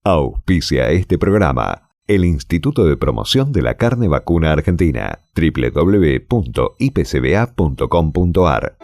Auspicia este programa el Instituto de Promoción de la Carne Vacuna Argentina, www.ipcba.com.ar.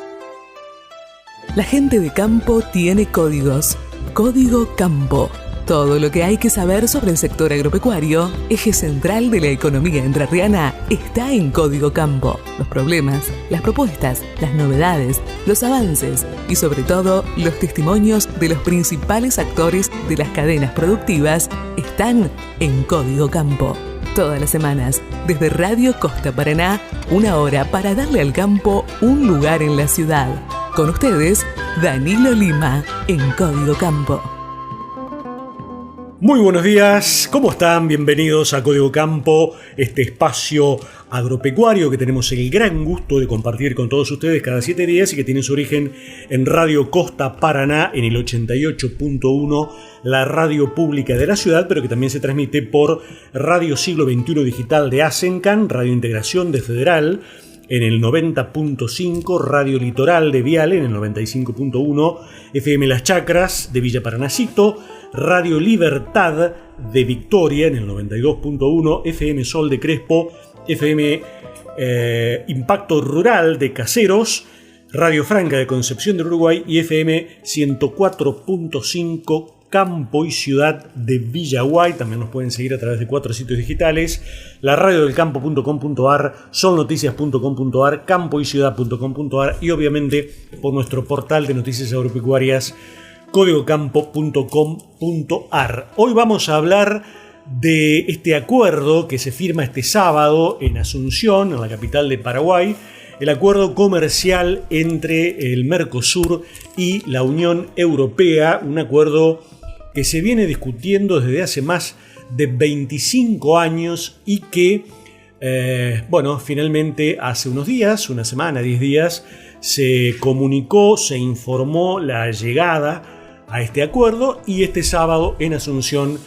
La gente de campo tiene códigos. Código Campo. Todo lo que hay que saber sobre el sector agropecuario, eje central de la economía entrerriana, está en Código Campo. Los problemas, las propuestas, las novedades, los avances y sobre todo los testimonios de los principales actores de las cadenas productivas están en Código Campo. Todas las semanas, desde Radio Costa Paraná, 1 hora para darle al campo un lugar en la ciudad. Con ustedes, Danilo Lima, en Código Campo. Muy buenos días, ¿cómo están? Bienvenidos a Código Campo, este espacio agropecuario que tenemos el gran gusto de compartir con todos ustedes cada 7 días y que tiene su origen en Radio Costa Paraná en el 88.1, la radio pública de la ciudad, pero que también se transmite por Radio Siglo XXI Digital de Asencan, Radio Integración de Federal en el 90.5, Radio Litoral de Viale en el 95.1, FM Las Chacras de Villa Paranacito, Radio Libertad de Victoria en el 92.1, FM Sol de Crespo, FM Impacto Rural de Caseros, Radio Franca de Concepción del Uruguay y FM 104.5 Campo y Ciudad de Villaguay. También nos pueden seguir a través de 4 sitios digitales: la radiodelcampo.com.ar, solnoticias.com.ar, campoyciudad.com.ar y obviamente por nuestro portal de noticias agropecuarias códigocampo.com.ar. Hoy vamos a hablar de este acuerdo que se firma este sábado en Asunción, en la capital de Paraguay, el acuerdo comercial entre el Mercosur y la Unión Europea, un acuerdo que se viene discutiendo desde hace más de 25 años y que, finalmente hace unos días, una semana, 10 días, se comunicó, se informó la llegada a este acuerdo y este sábado en Asunción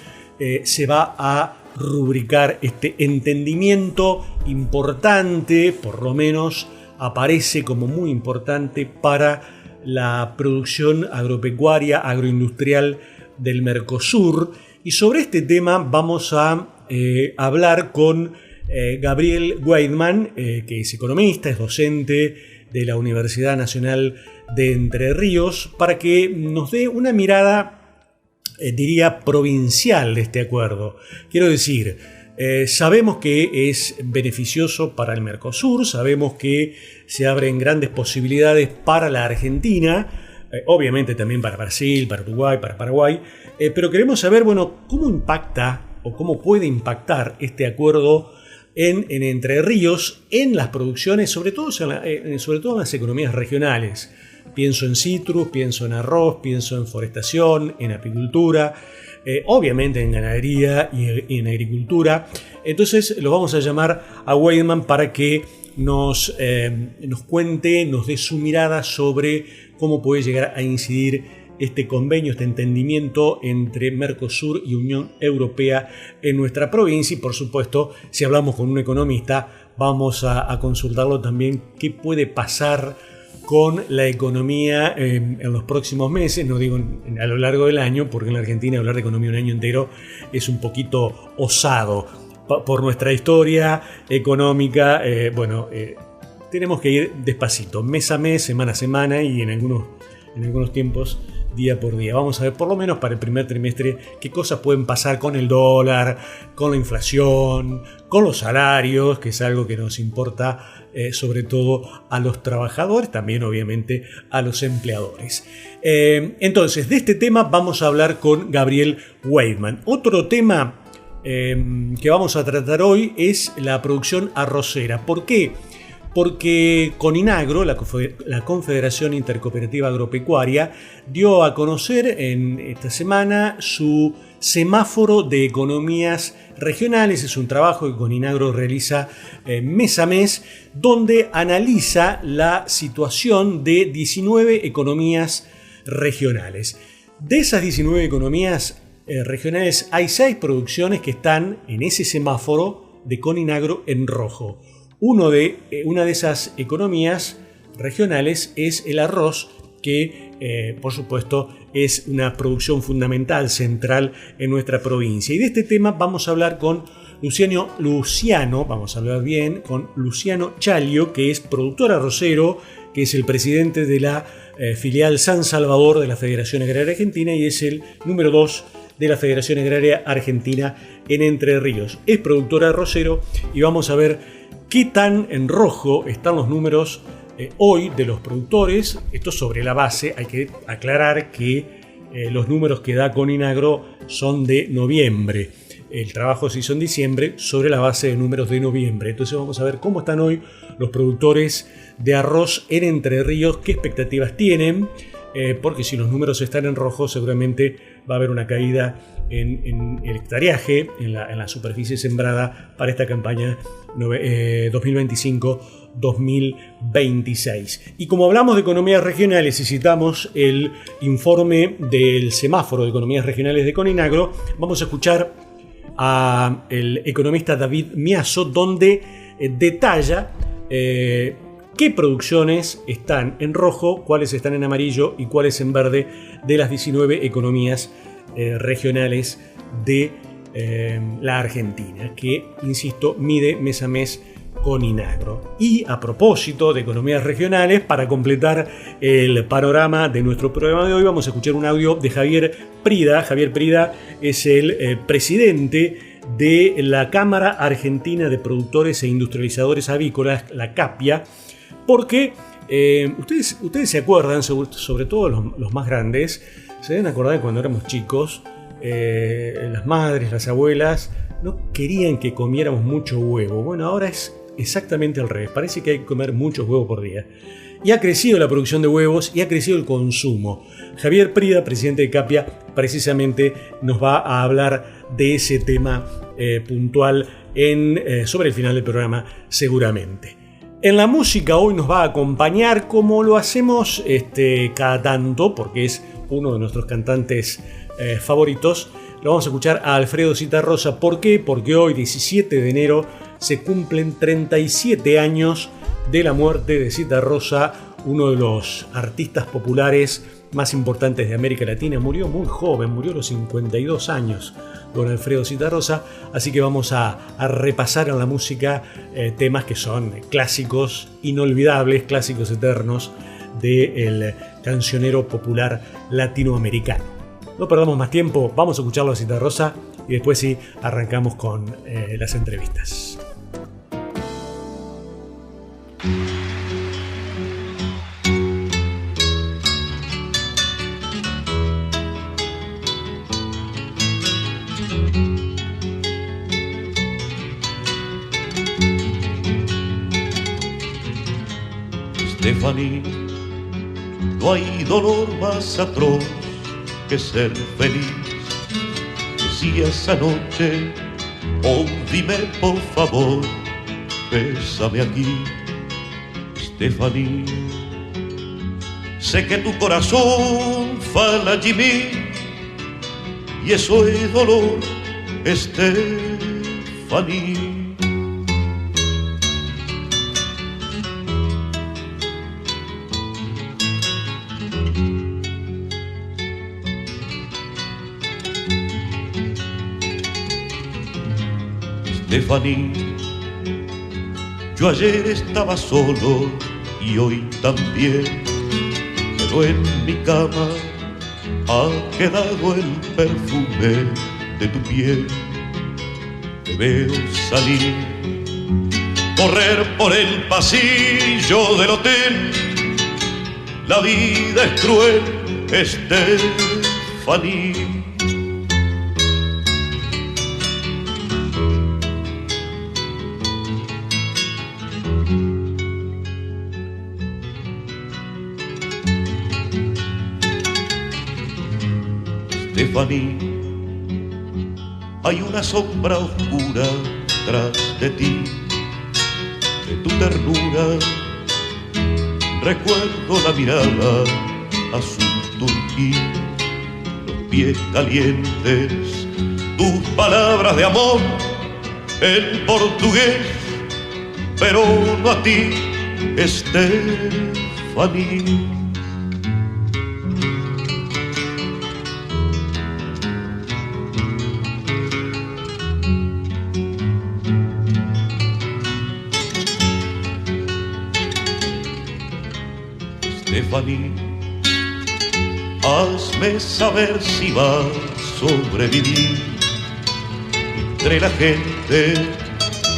se va a rubricar este entendimiento importante, por lo menos aparece como muy importante para la producción agropecuaria, agroindustrial del Mercosur. Y sobre este tema vamos a hablar con Gabriel Weidman, que es economista, es docente de la Universidad Nacional de Entre Ríos, para que nos dé una mirada, diría, provincial de este acuerdo. Quiero decir, sabemos que es beneficioso para el Mercosur, sabemos que se abren grandes posibilidades para la Argentina, obviamente también para Brasil, para Uruguay, para Paraguay, pero queremos saber, cómo impacta o cómo puede impactar este acuerdo en Entre Ríos, en las producciones, sobre todo en las economías regionales. Pienso en citrus, pienso en arroz, pienso en forestación, en apicultura, obviamente en ganadería y en agricultura. Entonces lo vamos a llamar a Weidman para que nos cuente, nos dé su mirada sobre cómo puede llegar a incidir este convenio, este entendimiento entre Mercosur y Unión Europea en nuestra provincia. Y por supuesto, si hablamos con un economista, vamos a consultarlo también qué puede pasar con la economía en los próximos meses, no digo a lo largo del año, porque en la Argentina hablar de economía un año entero es un poquito osado. Por nuestra historia económica, tenemos que ir despacito, mes a mes, semana a semana y en algunos tiempos día por día. Vamos a ver por lo menos para el primer trimestre qué cosas pueden pasar con el dólar, con la inflación, con los salarios, que es algo que nos importa sobre todo a los trabajadores, también obviamente a los empleadores. Entonces, de este tema vamos a hablar con Gabriel Weidman. Otro tema que vamos a tratar hoy es la producción arrocera. ¿Por qué? Porque Coninagro, la Confederación Intercooperativa Agropecuaria, dio a conocer en esta semana su semáforo de economías regionales. Es un trabajo que Coninagro realiza mes a mes, donde analiza la situación de 19 economías regionales. De esas 19 economías regionales hay 6 producciones que están en ese semáforo de Coninagro en rojo. Una de esas economías regionales es el arroz, que por supuesto es una producción fundamental, central en nuestra provincia. Y de este tema vamos a hablar con Luciano Chalio, que es productor arrocero, que es el presidente de la filial San Salvador de la Federación Agraria Argentina y es el número 2 de la Federación Agraria Argentina en Entre Ríos. Es productor arrocero y vamos a ver qué tan en rojo están los números hoy de los productores. Esto sobre la base, hay que aclarar que los números que da Coninagro son de noviembre. El trabajo se hizo en diciembre sobre la base de números de noviembre. Entonces vamos a ver cómo están hoy los productores de arroz en Entre Ríos, qué expectativas tienen, porque si los números están en rojo seguramente va a haber una caída en el hectareaje, en la superficie sembrada para esta campaña 2025-2026. Y como hablamos de economías regionales y citamos el informe del semáforo de economías regionales de Coninagro, vamos a escuchar al economista David Miazo, donde detalla qué producciones están en rojo, cuáles están en amarillo y cuáles en verde de las 19 economías regionales de la Argentina, que, insisto, mide mes a mes Coninagro. Y a propósito de economías regionales, para completar el panorama de nuestro programa de hoy, vamos a escuchar un audio de Javier Prida. Javier Prida es el presidente de la Cámara Argentina de Productores e Industrializadores Avícolas, la CAPIA, porque ustedes se acuerdan, sobre todo los más grandes, se deben acordar de cuando éramos chicos, las madres, las abuelas no querían que comiéramos mucho huevo. Bueno, ahora es exactamente al revés. Parece que hay que comer muchos huevos por día. Y ha crecido la producción de huevos y ha crecido el consumo. Javier Prida, presidente de CAPIA, precisamente nos va a hablar de ese tema puntual sobre el final del programa seguramente. En la música hoy nos va a acompañar, como lo hacemos cada tanto, porque es uno de nuestros cantantes favoritos. Lo vamos a escuchar a Alfredo Zitarrosa. ¿Por qué? Porque hoy, 17 de enero, se cumplen 37 años de la muerte de Zitarrosa, uno de los artistas populares más importantes de América Latina. Murió muy joven, murió a los 52 años, don Alfredo Zitarrosa. Así que vamos a repasar en la música temas que son clásicos inolvidables, clásicos eternos del cancionero popular latinoamericano. No perdamos más tiempo, vamos a escucharlo a Zitarrosa y después sí arrancamos con las entrevistas. Stephanie, no hay dolor más atroz que ser feliz. Decías anoche, oh dime por favor, bésame aquí. Stephanie, sé que tu corazón fala Jimmy y eso es dolor, Stephanie. Stephanie, yo ayer estaba solo y hoy también, pero en mi cama ha quedado el perfume de tu piel. Te veo salir, correr por el pasillo del hotel. La vida es cruel, Stephanie. Stephanie, hay una sombra oscura tras de ti, de tu ternura. Recuerdo la mirada azul turquí, los pies calientes, tus palabras de amor en portugués, pero no a ti, Stephanie. Estefanía, hazme saber si vas a sobrevivir entre la gente,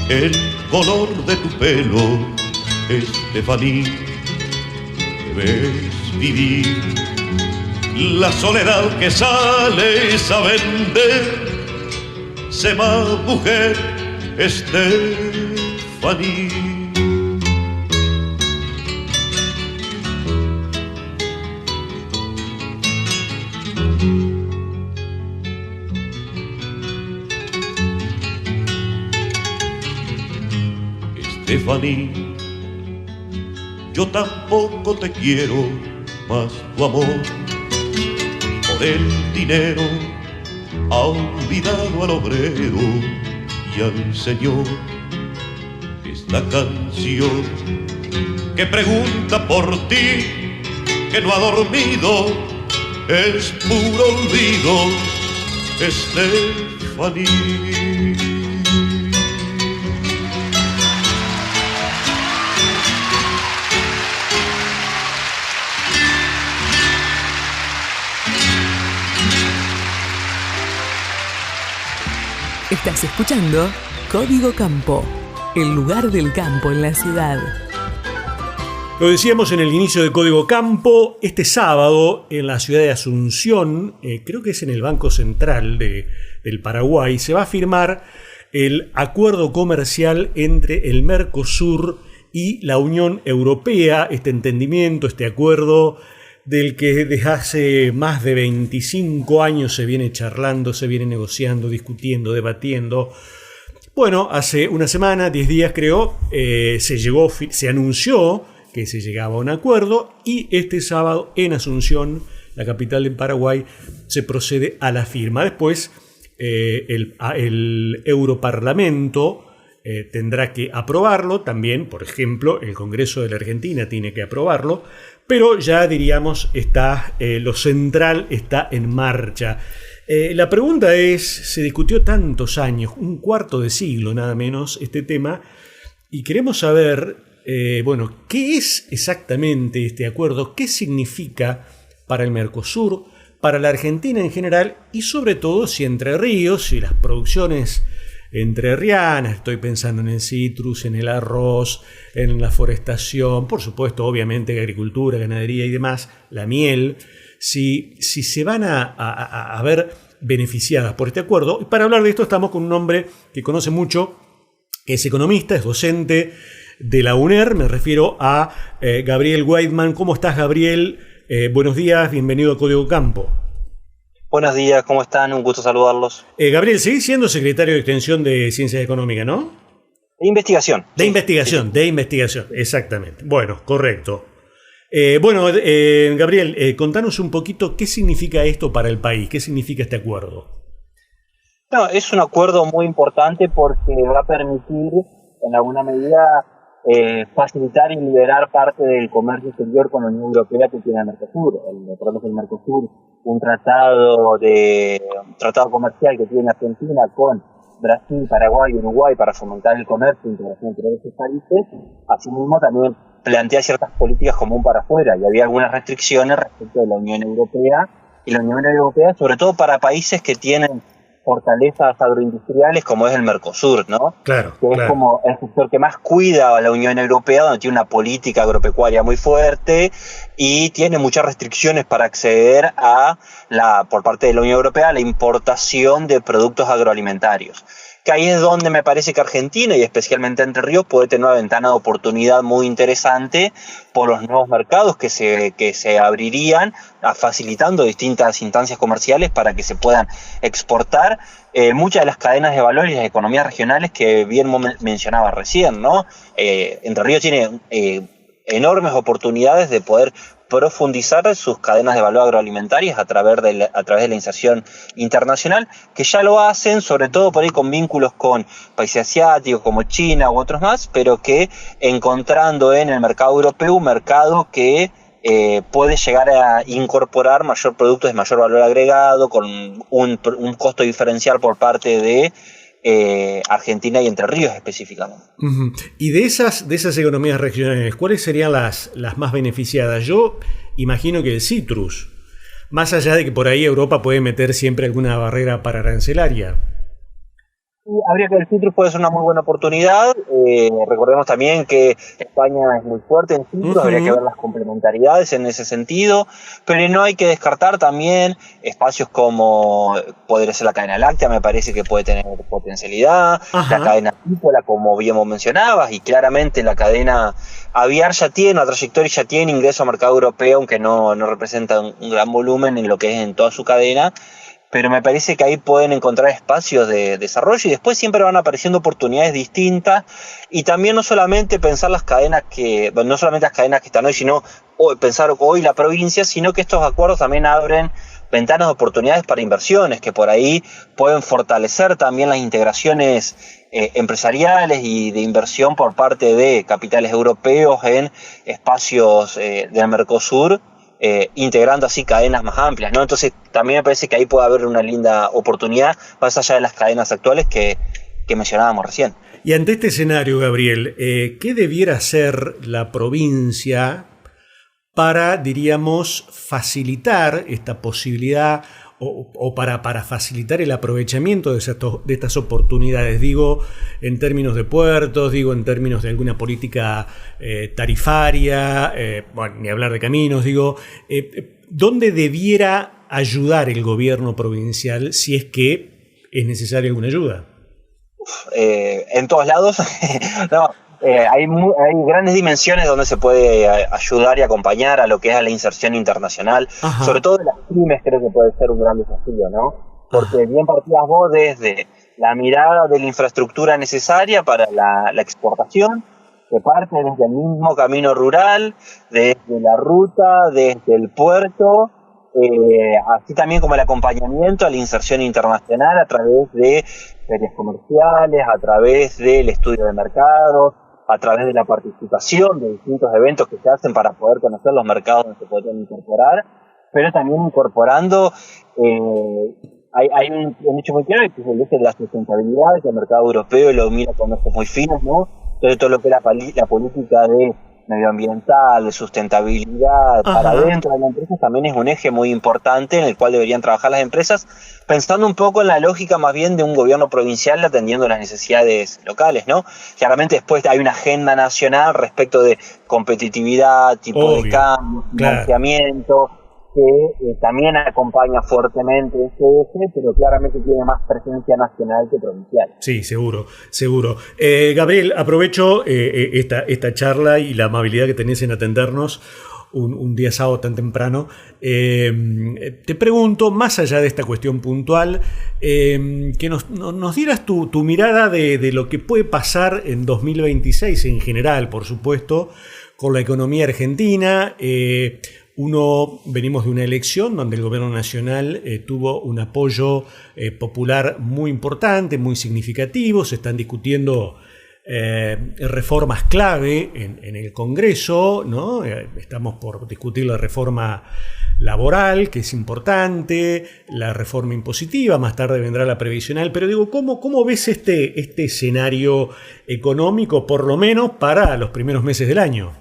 el color de tu pelo, Estefanía, debes vivir la soledad que sales a vender. Sé más mujer, Estefanía. Estefanía, yo tampoco te quiero, mas tu amor por el dinero ha olvidado al obrero y al señor. Esta canción que pregunta por ti, que no ha dormido, es puro olvido, Estefanía. Estás escuchando Código Campo, el lugar del campo en la ciudad. Lo decíamos en el inicio de Código Campo, este sábado en la ciudad de Asunción, creo que es en el Banco Central del Paraguay, se va a firmar el acuerdo comercial entre el Mercosur y la Unión Europea, este entendimiento, este acuerdo del que desde hace más de 25 años se viene charlando, se viene negociando, discutiendo, debatiendo. Bueno, hace una semana, 10 días creo, se anunció que se llegaba a un acuerdo y este sábado en Asunción, la capital del Paraguay, se procede a la firma. Después el Europarlamento tendrá que aprobarlo, también, por ejemplo, el Congreso de la Argentina tiene que aprobarlo, pero ya diríamos lo central está en marcha. La pregunta es, se discutió tantos años, un cuarto de siglo nada menos, este tema, y queremos saber, ¿qué es exactamente este acuerdo? ¿Qué significa para el Mercosur, para la Argentina en general y sobre todo si Entre Ríos, si las producciones entrerrianas, estoy pensando en el citrus, en el arroz, en la forestación, por supuesto, obviamente, agricultura, ganadería y demás, la miel, si se van a ver beneficiadas por este acuerdo. Y para hablar de esto estamos con un hombre que conoce mucho, que es economista, es docente de la UNER, me refiero a Gabriel Weidman. ¿Cómo estás, Gabriel? Buenos días, bienvenido a Código Campo. Buenos días, ¿cómo están? Un gusto saludarlos. Gabriel, seguís siendo secretario de Extensión de Ciencias Económicas, ¿no? De investigación. De investigación, exactamente. Bueno, correcto. Gabriel, contanos un poquito qué significa esto para el país, qué significa este acuerdo. No, es un acuerdo muy importante porque va a permitir, en alguna medida, facilitar y liberar parte del comercio exterior con la Unión Europea que tiene el Mercosur. El Mercosur, un tratado comercial que tiene Argentina con Brasil, Paraguay y Uruguay para fomentar el comercio e integración entre esos países. Asimismo, también plantea ciertas políticas común para afuera y había algunas restricciones respecto de la Unión Europea. Y la Unión Europea, sobre todo para países que tienen fortalezas agroindustriales como es el Mercosur, ¿no? Claro. Que es como el sector que más cuida a la Unión Europea, donde tiene una política agropecuaria muy fuerte y tiene muchas restricciones para acceder por parte de la Unión Europea a la importación de productos agroalimentarios. Que ahí es donde me parece que Argentina y especialmente Entre Ríos puede tener una ventana de oportunidad muy interesante por los nuevos mercados que se abrirían, facilitando distintas instancias comerciales para que se puedan exportar muchas de las cadenas de valor y las economías regionales que bien mencionaba recién, ¿no? Entre Ríos tiene enormes oportunidades de poder profundizar sus cadenas de valor agroalimentarias a través de la inserción internacional, que ya lo hacen, sobre todo por ahí con vínculos con países asiáticos como China u otros más, pero que encontrando en el mercado europeo un mercado que puede llegar a incorporar productos de mayor valor agregado, con un costo diferencial por parte de Argentina y Entre Ríos específicamente. Uh-huh. Y de esas economías regionales, ¿cuáles serían las más beneficiadas? Yo imagino que el citrus. Más allá de que por ahí Europa puede meter siempre alguna barrera paraarancelaria. Habría que el citrus puede ser una muy buena oportunidad. Recordemos también que España es muy fuerte en citrus, habría que ver las complementariedades en ese sentido, pero no hay que descartar también espacios como podría ser la cadena láctea, me parece que puede tener potencialidad, la cadena apícola, como bien mencionabas, y claramente la cadena aviar ya tiene una trayectoria, ya tiene ingreso al mercado europeo, aunque no representa un gran volumen en lo que es en toda su cadena. Pero me parece que ahí pueden encontrar espacios de desarrollo y después siempre van apareciendo oportunidades distintas y también no solamente pensar las cadenas no solamente las cadenas que están hoy, sino pensar hoy la provincia, sino que estos acuerdos también abren ventanas de oportunidades para inversiones que por ahí pueden fortalecer también las integraciones empresariales y de inversión por parte de capitales europeos en espacios del Mercosur. Integrando así cadenas más amplias, ¿no? Entonces también me parece que ahí puede haber una linda oportunidad más allá de las cadenas actuales que mencionábamos recién. Y ante este escenario, Gabriel, ¿qué debiera hacer la provincia para, diríamos, facilitar esta posibilidad o para facilitar el aprovechamiento de estas oportunidades? Digo, en términos de puertos, digo, en términos de alguna política tarifaria, bueno, ni hablar de caminos, digo, ¿dónde debiera ayudar el gobierno provincial si es que es necesaria alguna ayuda? En todos lados. No. Hay grandes dimensiones donde se puede ayudar y acompañar a lo que es a la inserción internacional. Ajá. Sobre todo de las pymes creo que puede ser un gran desafío, ¿no? Porque bien partías vos desde la mirada de la infraestructura necesaria para la exportación, que parte desde el mismo camino rural, desde la ruta, desde el puerto, así también como el acompañamiento a la inserción internacional a través de ferias comerciales, a través del estudio de mercados, a través de la participación de distintos eventos que se hacen para poder conocer los mercados donde se pueden incorporar, pero también incorporando, hay un hecho muy claro que es el eje de la sustentabilidad, que el mercado europeo lo mira con ojos muy finos, ¿no? Entonces todo lo que es la política de medioambiental, de sustentabilidad para dentro de la empresa también es un eje muy importante en el cual deberían trabajar las empresas, pensando un poco en la lógica más bien de un gobierno provincial atendiendo las necesidades locales, ¿no? Claramente después hay una agenda nacional respecto de competitividad, tipo de cambio, financiamiento, que también acompaña fuertemente ese eje, pero claramente tiene más presencia nacional que provincial. Sí, seguro. Gabriel, aprovecho esta charla y la amabilidad que tenés en atendernos un día sábado tan temprano. Te pregunto, más allá de esta cuestión puntual, que nos dieras tu mirada de lo que puede pasar en 2026 en general, por supuesto, con la economía argentina. Venimos de una elección donde el gobierno nacional tuvo un apoyo popular muy importante, muy significativo. Se están discutiendo reformas clave en el Congreso, ¿no? Estamos por discutir la reforma laboral, que es importante, la reforma impositiva, más tarde vendrá la previsional, pero digo, ¿cómo ves este escenario económico, por lo menos para los primeros meses del año?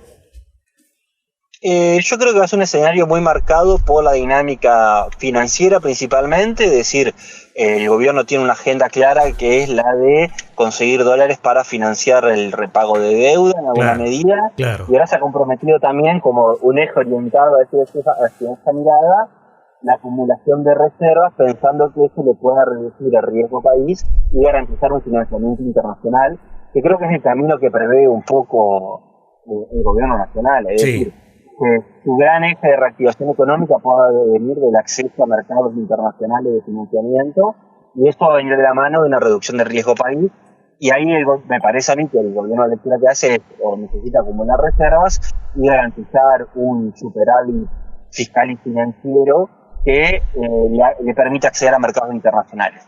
Yo creo que va a ser un escenario muy marcado por la dinámica financiera principalmente, es decir, el gobierno tiene una agenda clara que es la de conseguir dólares para financiar el repago de deuda en alguna medida, y ahora se ha comprometido también como un eje orientado hacia esa mirada, la acumulación de reservas, pensando que eso le pueda reducir el riesgo país y garantizar un financiamiento internacional, que creo que es el camino que prevé un poco el gobierno nacional, es decir, que su gran eje de reactivación económica pueda venir del acceso a mercados internacionales de financiamiento, y esto va a venir de la mano de una reducción de riesgo país, y ahí me parece a mí que el gobierno de lectura que hace es, o necesita acumular reservas y garantizar un superávit fiscal y financiero que le permita acceder a mercados internacionales.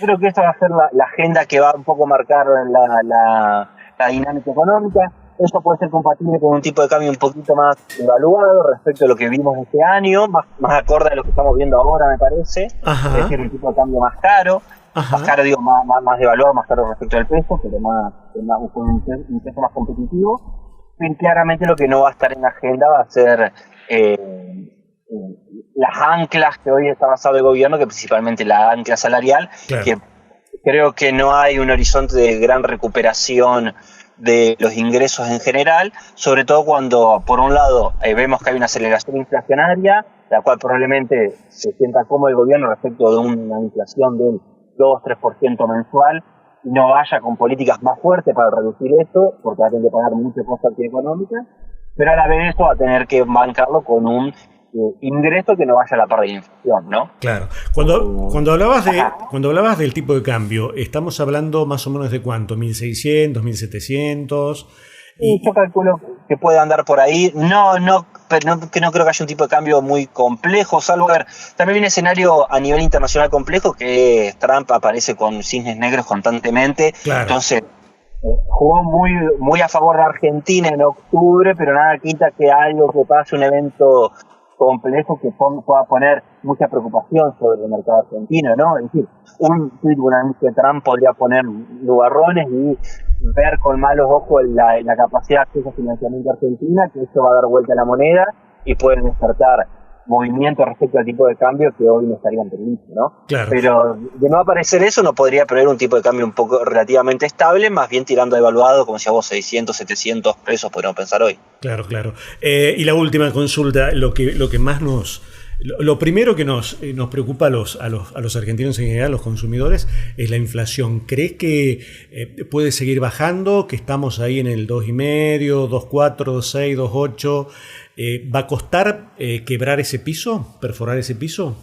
Creo que esta va a ser la agenda que va un poco a marcar la dinámica económica. Eso puede ser compatible con un tipo de cambio un poquito más evaluado respecto a lo que vimos este año, más acorde a lo que estamos viendo ahora, me parece. Es decir, un tipo de cambio más caro, digo, más devaluado, más caro respecto al peso, pero con un peso más competitivo. Y claramente lo que no va a estar en la agenda va a ser las anclas que hoy está basado el gobierno, que principalmente la ancla salarial, claro, que creo que no hay un horizonte de gran recuperación de los ingresos en general, sobre todo cuando, por un lado, vemos que hay una aceleración inflacionaria, la cual probablemente se sienta cómodo el gobierno respecto de una inflación del 2-3% mensual, y no vaya con políticas más fuertes para reducir esto, porque va a tener que pagar mucho costo económica, pero a la vez esto va a tener que bancarlo con un ingreso que no vaya a la par de la inflación, ¿no? Claro. Cuando hablabas del tipo de cambio, ¿estamos hablando más o menos de cuánto? ¿1.600, 1.700? Y yo calculo que puede andar por ahí. No creo que haya un tipo de cambio muy complejo, salvo ver, también hay un escenario a nivel internacional complejo, que Trump aparece con cisnes negros constantemente. Claro. Entonces, jugó muy a favor de Argentina en octubre, pero nada quita que algo que pase, un evento complejo que pueda poner mucha preocupación sobre el mercado argentino, ¿no? Es decir, un anuncio de Trump podría poner nubarrones y ver con malos ojos la capacidad de acceso a financiamiento argentina, que esto va a dar vuelta a la moneda y pueden despertar movimientos respecto al tipo de cambio que hoy no estarían previstos, ¿no? Claro. Pero de no aparecer eso, no podría prever un tipo de cambio un poco relativamente estable, más bien tirando a evaluado, como decía vos, 600, 700 pesos podríamos pensar hoy. Claro. Y la última consulta, lo que más lo primero que nos preocupa a los argentinos en general, los consumidores, es la inflación. ¿Crees que puede seguir bajando? ¿Que estamos ahí en el 2,5, 2,4, 2,6, 2,8? ¿Va a costar quebrar ese piso, perforar ese piso?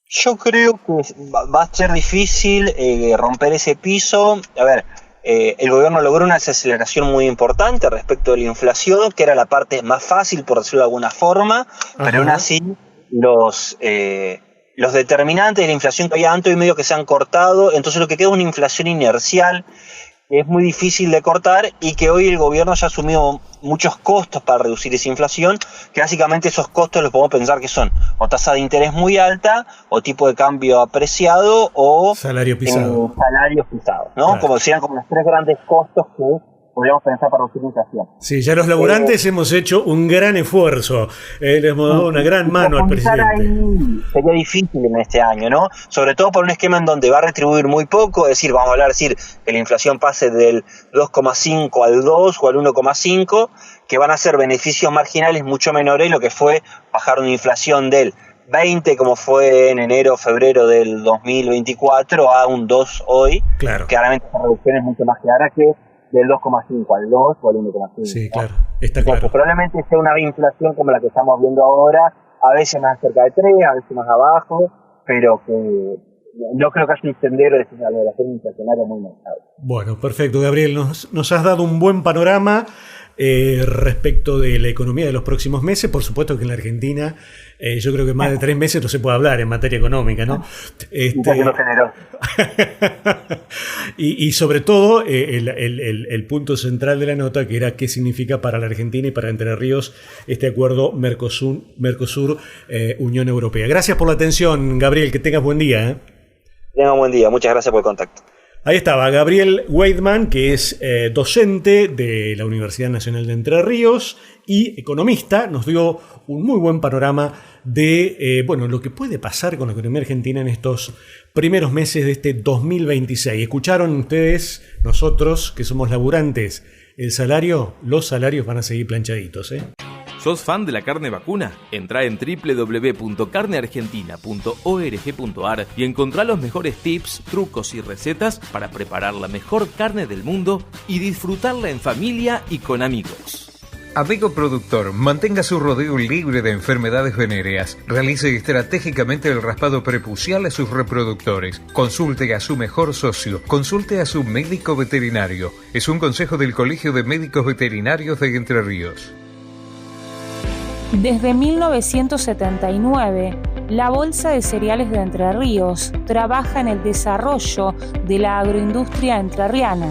Yo creo que va a ser difícil romper ese piso. A ver, el gobierno logró una desaceleración muy importante respecto de la inflación, que era la parte más fácil, por decirlo de alguna forma, pero aún así los determinantes de la inflación que había antes y medio que se han cortado, entonces lo que queda es una inflación inercial que es muy difícil de cortar y que hoy el gobierno ya ha asumido muchos costos para reducir esa inflación, que básicamente esos costos los podemos pensar que son o tasa de interés muy alta, o tipo de cambio apreciado, o salario pisado, ¿no? Claro. Como serían como los tres grandes costos que podríamos pensar para reducir la inflación. Sí, ya los laburantes hemos hecho un gran esfuerzo, les hemos dado una gran mano al presidente. Ahí sería difícil en este año, ¿no? Sobre todo por un esquema en donde va a retribuir muy poco, es decir, vamos a hablar, que la inflación pase del 2,5 al 2 o al 1,5, que van a ser beneficios marginales mucho menores, lo que fue bajar una inflación del 20, como fue en enero o febrero del 2024, a un 2 hoy. Claro. Claramente esa reducción es mucho más clara que del 2,5 al 2 o al 1,5. Sí, claro, está claro. Entonces, probablemente sea una inflación como la que estamos viendo ahora, a veces más cerca de 3, a veces más abajo, pero que no creo que haya un sendero de aceleración inflacionaria muy marcado. Bueno, perfecto, Gabriel, nos has dado un buen panorama respecto de la economía de los próximos meses. Por supuesto que en la Argentina yo creo que más de 3 meses no se puede hablar en materia económica, ¿no? Y sobre todo el punto central de la nota, que era qué significa para la Argentina y para Entre Ríos este acuerdo Mercosur Unión Europea. Gracias por la atención, Gabriel, que tengas buen día. Tenga un buen día, muchas gracias por el contacto. Ahí estaba Gabriel Weidman, que es docente de la Universidad Nacional de Entre Ríos y economista. Nos dio un muy buen panorama de lo que puede pasar con la economía argentina en estos primeros meses de este 2026. Escucharon ustedes, nosotros que somos laburantes, los salarios van a seguir planchaditos, ¿eh? ¿Sos fan de la carne vacuna? Entrá en www.carneargentina.org.ar y encontrá los mejores tips, trucos y recetas para preparar la mejor carne del mundo y disfrutarla en familia y con amigos. Amigo productor, mantenga su rodeo libre de enfermedades venéreas. Realice estratégicamente el raspado prepucial a sus reproductores. Consulte a su mejor socio. Consulte a su médico veterinario. Es un consejo del Colegio de Médicos Veterinarios de Entre Ríos. Desde 1979, la Bolsa de Cereales de Entre Ríos trabaja en el desarrollo de la agroindustria entrerriana.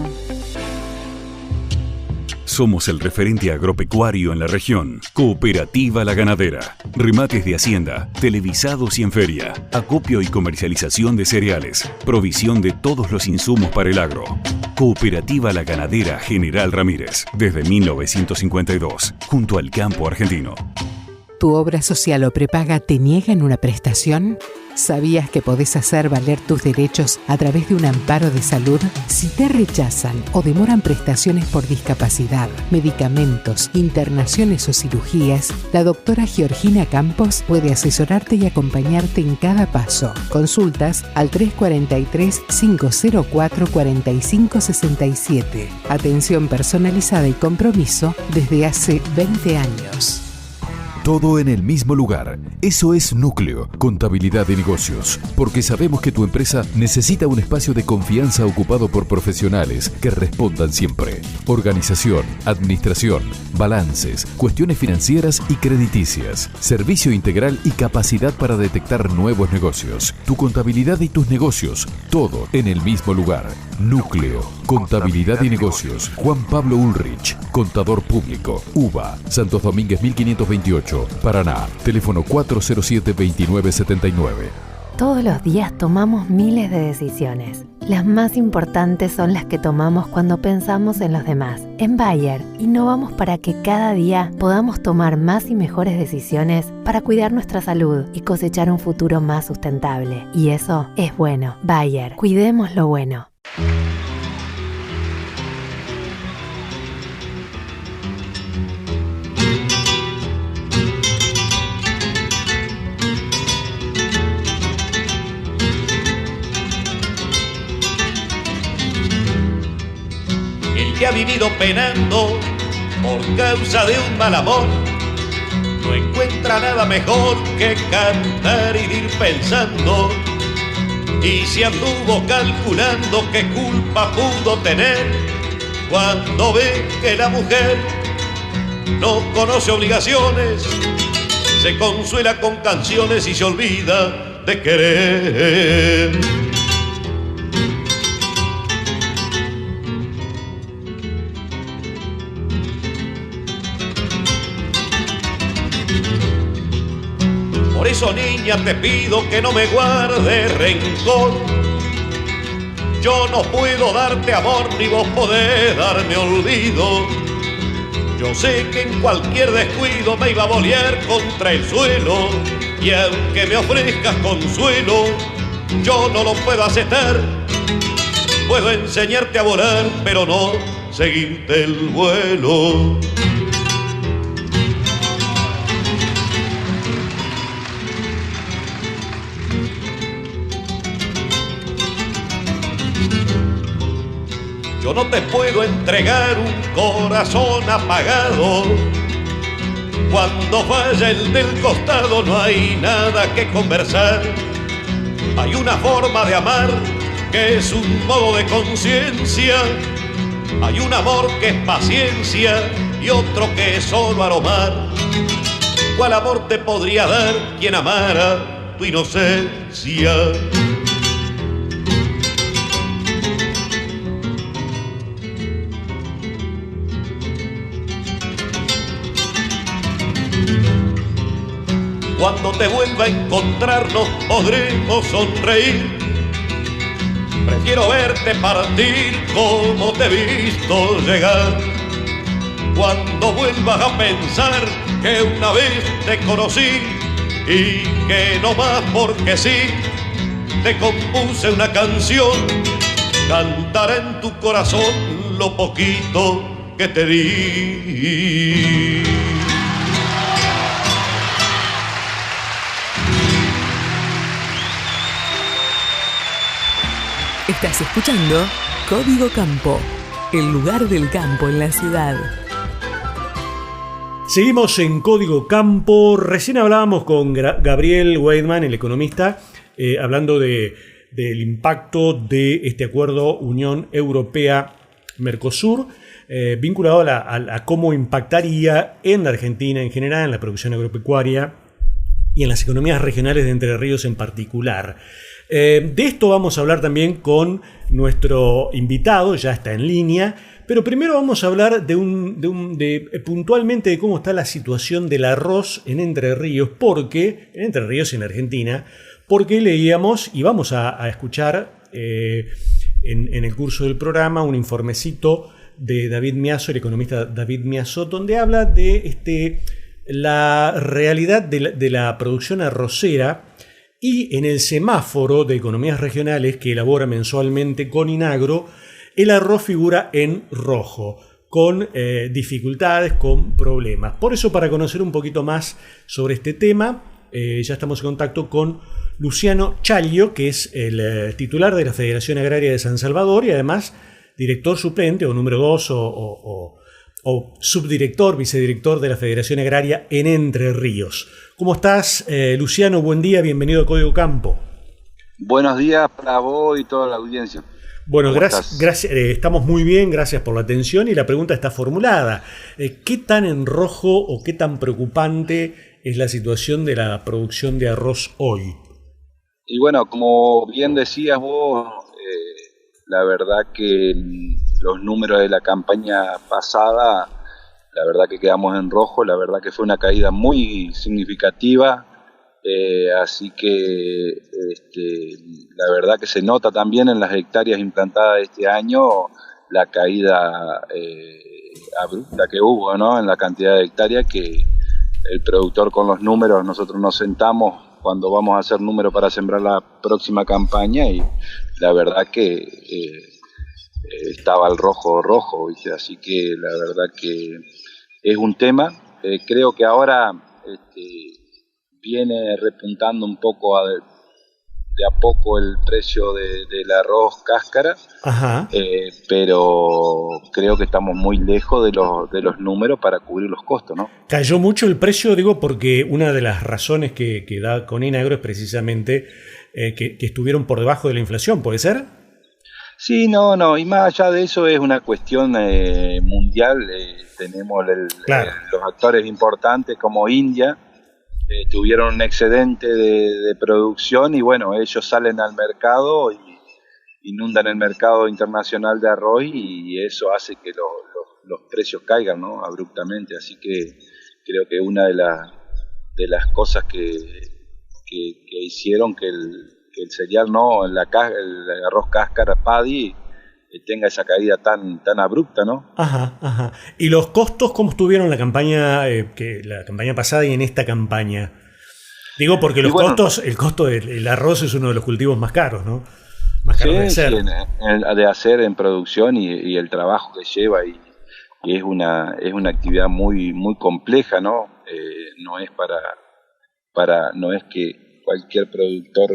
Somos el referente agropecuario en la región. Cooperativa La Ganadera. Remates de hacienda, televisados y en feria. Acopio y comercialización de cereales. Provisión de todos los insumos para el agro. Cooperativa La Ganadera General Ramírez. Desde 1952. Junto al campo argentino. ¿Tu obra social o prepaga te niegan una prestación? ¿Sabías que podés hacer valer tus derechos a través de un amparo de salud? Si te rechazan o demoran prestaciones por discapacidad, medicamentos, internaciones o cirugías, la doctora Georgina Campos puede asesorarte y acompañarte en cada paso. Consultas al 343-504-4567. Atención personalizada y compromiso desde hace 20 años. Todo en el mismo lugar. Eso es Núcleo, Contabilidad de Negocios. Porque sabemos que tu empresa necesita un espacio de confianza ocupado por profesionales que respondan siempre. Organización, administración, balances, cuestiones financieras y crediticias. Servicio integral y capacidad para detectar nuevos negocios. Tu contabilidad y tus negocios. Todo en el mismo lugar. Núcleo, Contabilidad y Negocios. Juan Pablo Ulrich, Contador Público. UBA, Santos Domínguez 1528, Paraná. Teléfono 407-2979. Todos los días tomamos miles de decisiones. Las más importantes son las que tomamos cuando pensamos en los demás. En Bayer, innovamos para que cada día podamos tomar más y mejores decisiones para cuidar nuestra salud y cosechar un futuro más sustentable. Y eso es bueno. Bayer, cuidemos lo bueno. El que ha vivido penando por causa de un mal amor no encuentra nada mejor que cantar y ir pensando. Y se anduvo calculando qué culpa pudo tener cuando ve que la mujer no conoce obligaciones, se consuela con canciones y se olvida de querer. Por eso, niña, te pido que no me guardes rencor. Yo no puedo darte amor ni vos podés darme olvido. Yo sé que en cualquier descuido me iba a bolear contra el suelo. Y aunque me ofrezcas consuelo, yo no lo puedo aceptar. Puedo enseñarte a volar, pero no seguirte el vuelo. Yo no te puedo entregar un corazón apagado. Cuando falla el del costado no hay nada que conversar. Hay una forma de amar que es un modo de conciencia. Hay un amor que es paciencia y otro que es solo aromar. ¿Cuál amor te podría dar quien amara tu inocencia? Cuando te vuelva a encontrar nos podremos sonreír. Prefiero verte partir como te he visto llegar. Cuando vuelvas a pensar que una vez te conocí y que no más porque sí te compuse una canción, cantará en tu corazón lo poquito que te di. Estás escuchando Código Campo, el lugar del campo en la ciudad. Seguimos en Código Campo. Recién hablábamos con Gabriel Weidman, el economista, hablando del impacto de este acuerdo Unión Europea-Mercosur, vinculado a cómo impactaría en la Argentina en general, en la producción agropecuaria y en las economías regionales de Entre Ríos en particular. De esto vamos a hablar también con nuestro invitado, ya está en línea, pero primero vamos a hablar puntualmente de cómo está la situación del arroz en Entre Ríos, en Entre Ríos y en Argentina, porque leíamos y vamos a escuchar en el curso del programa un informecito de David Miazo, el economista David Miazo, donde habla de la realidad de la producción arrocera y en el semáforo de economías regionales que elabora mensualmente Coninagro, el arroz figura en rojo, con dificultades, con problemas. Por eso, para conocer un poquito más sobre este tema, ya estamos en contacto con Luciano Chaglio, que es el titular de la Federación Agraria de San Salvador y además director suplente o número 2 o subdirector, vicedirector de la Federación Agraria en Entre Ríos. ¿Cómo estás, Luciano? Buen día, bienvenido a Código Campo. Buenos días para vos y toda la audiencia. Bueno, gracias, estamos muy bien, gracias por la atención y la pregunta está formulada. ¿Qué tan en rojo o qué tan preocupante es la situación de la producción de arroz hoy? Y bueno, como bien decías vos, la verdad que los números de la campaña pasada, la verdad que quedamos en rojo, la verdad que fue una caída muy significativa, así que la verdad que se nota también en las hectáreas implantadas este año la caída abrupta que hubo, ¿no? En la cantidad de hectáreas que el productor con los números, nosotros nos sentamos cuando vamos a hacer números para sembrar la próxima campaña y la verdad que estaba al rojo, ¿viste? Así que la verdad que es un tema. Creo que ahora viene repuntando un poco de a poco el precio del arroz cáscara, pero creo que estamos muy lejos de los números para cubrir los costos, ¿no? Cayó mucho el precio, digo, porque una de las razones que da Coninagro es precisamente que estuvieron por debajo de la inflación, ¿puede ser? Sí, no, y más allá de eso es una cuestión mundial. Tenemos los actores importantes como India, tuvieron un excedente de producción y bueno, ellos salen al mercado y inundan el mercado internacional de arroz y eso hace que los precios caigan, ¿no? Abruptamente. Así que creo que una de las cosas que hicieron que el cereal, ¿no? El arroz cáscara paddy tenga esa caída tan abrupta, ¿no? Ajá. ¿Y los costos cómo estuvieron la campaña pasada y en esta campaña? Digo porque el costo del arroz es uno de los cultivos más caros, ¿no? Más caro de hacer. Sí, de hacer en producción y el trabajo que lleva y es una actividad muy muy compleja, ¿no? No es que cualquier productor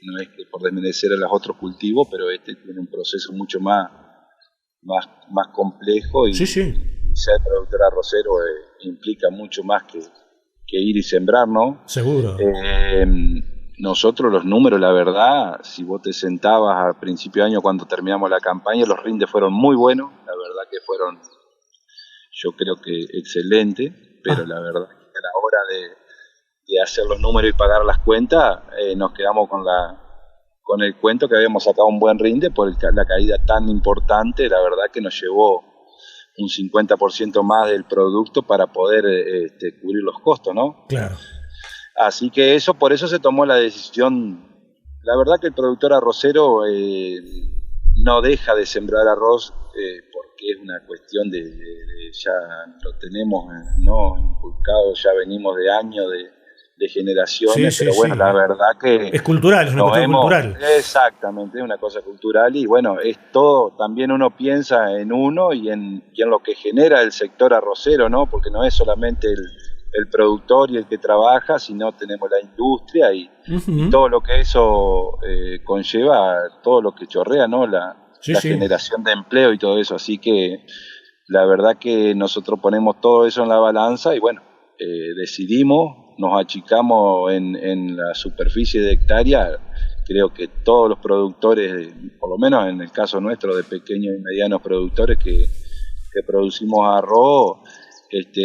no es que por desmerecer a los otros cultivos, pero tiene un proceso mucho más complejo y ser productor arrocero implica mucho más que ir y sembrar, ¿no? Seguro. Nosotros los números, la verdad, si vos te sentabas a principio de año cuando terminamos la campaña, los rindes fueron muy buenos, la verdad que fueron, yo creo que excelentes, pero la verdad que a la hora de hacer los números y pagar las cuentas, nos quedamos con el cuento que habíamos sacado un buen rinde por la caída tan importante. La verdad que nos llevó un 50% más del producto para poder cubrir los costos, ¿no? Claro. Así que por eso se tomó la decisión. La verdad que el productor arrocero no deja de sembrar arroz porque es una cuestión de ya lo tenemos no inculcado, ya venimos de años de generaciones, pero bueno, la verdad que es cultural, es una cuestión cultural. Exactamente, es una cosa cultural y bueno, es todo, también uno piensa en uno y en lo que genera el sector arrocero, ¿no? Porque no es solamente el productor y el que trabaja, sino tenemos la industria y todo lo que eso conlleva, todo lo que chorrea, ¿no? La generación de empleo y todo eso, así que la verdad que nosotros ponemos todo eso en la balanza y bueno, decidimos, nos achicamos en la superficie de hectárea. Creo que todos los productores, por lo menos en el caso nuestro de pequeños y medianos productores que producimos arroz,